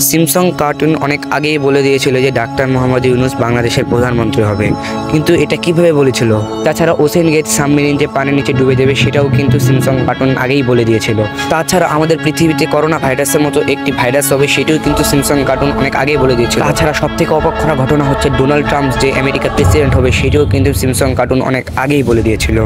সিমসং cartoon অনেক আগেই বলে দিয়েছিল যে ডাক্তার মোহাম্মদ ইউনূস বাংলাদেশের প্রধানমন্ত্রী হবে, কিন্তু এটা কিভাবে বলেছিল? তাছাড়া ওশেন গেট সাবমেরিন যে পানির নিচে ডুবে যাবে সেটাও কিন্তু সিমসং কার্টুন আগেই বলে দিয়েছিল। তাছাড়া আমাদের পৃথিবীতে করোনা ভাইরাসের মতো একটি ভাইরাস হবে সেটাও কিন্তু সিমসং কার্টুন অনেক আগেই বলে দিয়েছিল। তাছাড়া সবথেকে অবাক করা ঘটনা হচ্ছে ডোনাল্ড ট্রাম্প যে আমেরিকার প্রেসিডেন্ট হবে সেটাও কিন্তু সিমসং কার্টুন অনেক আগেই বলে দিয়েছিল।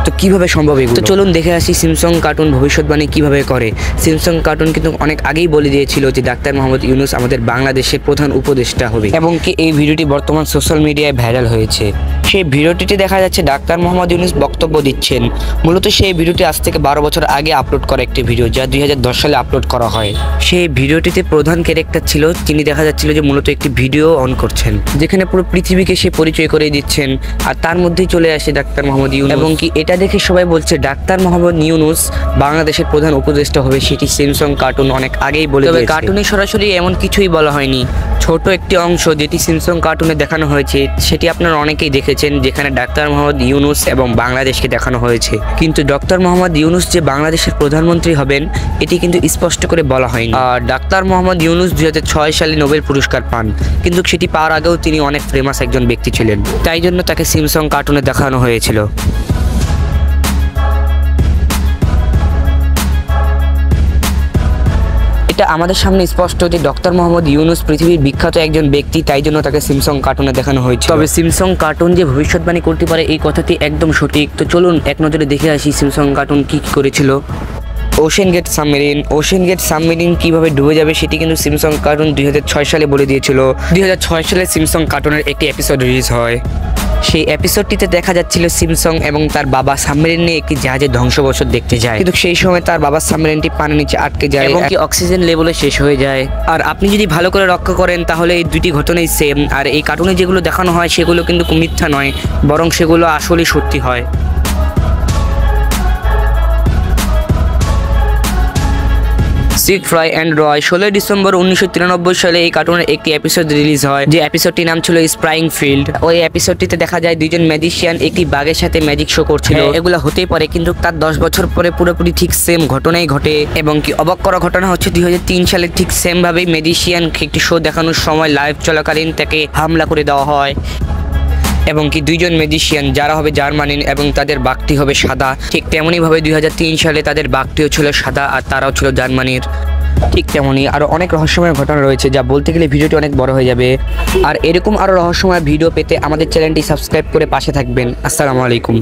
তো কিভাবে সম্ভব এগুলো? তো চলুন দেখে আসি সিমসং কার্টুন ভবিষ্যৎবাণী কিভাবে করে। সিমসং কার্টুন কিন্তু অনেক আগেই বলে দিয়েছিল যে ডাক্তার মোহাম্মদ ইউনূস আমাদের বাংলাদেশের প্রধান উপদেষ্টা হবে, এবং কি এই ভিডিওটি বর্তমান সোশ্যাল মিডিয়ায় ভাইরাল হয়েছে। সেই ভিডিওটিতে দেখা যাচ্ছে ডাক্তার মোহাম্মদ ইউনূস বক্তব্য দিচ্ছেন। মূলত সেই ভিডিওটি আজ থেকে 12 বছর আগে আপলোড করা একটি ভিডিও, যা 2010 সালে আপলোড করা হয়। সেই ভিডিওটিতে প্রধান ক্যারেক্টার ছিল, তিনি দেখা যাচ্ছিল যে মূলত একটি ভিডিও অন করছেন, যেখানে পুরো পৃথিবীকে সে পরিচয় করে দিচ্ছেন, আর তার মধ্যেই চলে আসে ডাক্তার মোহাম্মদ ইউনূস। এবং কি এটা দেখে সবাই বলছে ডাক্তার মোহাম্মদ ইউনূস বাংলাদেশের প্রধান উপদেষ্টা হবে, সেটি সিমসং কার্টুন অনেক আগেই বলে দিয়েছে। তবে কার্টুনে সরাসরি এমন কিছুই বলা হয়নি, ছোট একটি অংশ যেটি সিমসং কার্টুনে দেখানো হয়েছে সেটি আপনারা অনেকেই দেখেছেন, যেখানে ডাক্তার মোহাম্মদ ইউনূস এবং বাংলাদেশকে দেখানো হয়েছে। কিন্তু ডক্টর মোহাম্মদ ইউনূস যে বাংলাদেশের প্রধানমন্ত্রী হবেন এটি কিন্তু স্পষ্ট করে বলা হয়নি। আর ডাক্তার মোহাম্মদ ইউনূস 2006 সালে নোবেল পুরস্কার পান, কিন্তু সেটি পাওয়ার আগেও তিনি অনেক ফেমাস একজন ব্যক্তি ছিলেন, তাই জন্য তাকে সিমসং কার্টুনে দেখানো হয়েছিল। এটা আমাদের সামনে স্পষ্ট যে ডক্টর মোহাম্মদ ইউনূস পৃথিবীর বিখ্যাত একজন ব্যক্তি, তাই জন্য তাকে সিমসং কার্টুনে দেখানো হয়েছে। তবে সিমসং কার্টুন যে ভবিষ্যৎবাণী করতে পারে এই কথাটি একদম সঠিক। তো চলুন এক নজরে দেখে আসি সিমসং কার্টুন কি করেছিল। ওশেন গেট সাবমেরিন কিভাবে ডুবে যাবে সেটি কিন্তু সিমসং কার্টুন 2006 সালে বলে দিয়েছিল। 2006 সালে সিমসং কার্টুনের একটি এপিসোড রিলিজ হয়। সেই এপিসোডটিতে দেখা যাচ্ছিল সিমসং এবং তার বাবা সাবমেরিন নিয়ে একটি জাহাজের ধ্বংসবশত দেখতে যায়, কিন্তু সেই সময় তার বাবার সাবমেরিনটি পানির নিচে আটকে যায় এবং কি অক্সিজেন লেভেলে শেষ হয়ে যায়। আর আপনি যদি ভালো করে লক্ষ্য করেন তাহলে এই দুটি ঘটনাই সেম। আর এই কার্টুনে যেগুলো দেখানো হয় সেগুলো কিন্তু মিথ্যা নয়, বরং সেগুলো আসলেই সত্যি হয়। Siegfried and Roy 16 December 1993 সালে এই কার্টুনের একটি এপিসোড রিলিজ হয়, যে এপিসোডটির নাম ছিল স্প্রাইং ফিল্ড। ওই এপিসোডটিতে দেখা যায় দুইজন ম্যাজিশিয়ান একটি বাঘের সাথে ম্যাজিক শো করছিল। এগুলো হতেই পারে, কিন্তু তার 10 বছর পরে পুরোপুরি ঠিক সেম ঘটনাই ঘটে। এবং কি অবাক করা ঘটনা হচ্ছে 2003 সালে ঠিক সেম ভাবেই ম্যাজিশিয়ানকে একটি শো দেখানোর সময় লাইভ চলাকালীন তাকে হামলা করে দেওয়া হয়। এবং কি দুইজন ম্যাজিশিয়ান যারা হবে জার্মানির এবং তাদের বাঘটি হবে সাদা, ঠিক তেমনইভাবে 2003 সালে তাদের বাঘটিও ছিল সাদা আর তারাও ছিল জার্মানির। ঠিক তেমনই আরও অনেক রহস্যময় ঘটনা রয়েছে, যা বলতে গেলে ভিডিওটি অনেক বড় হয়ে যাবে। আর এরকম আরও রহস্যময় ভিডিও পেতে আমাদের চ্যানেলটি সাবস্ক্রাইব করে পাশে থাকবেন। আসসালামু আলাইকুম।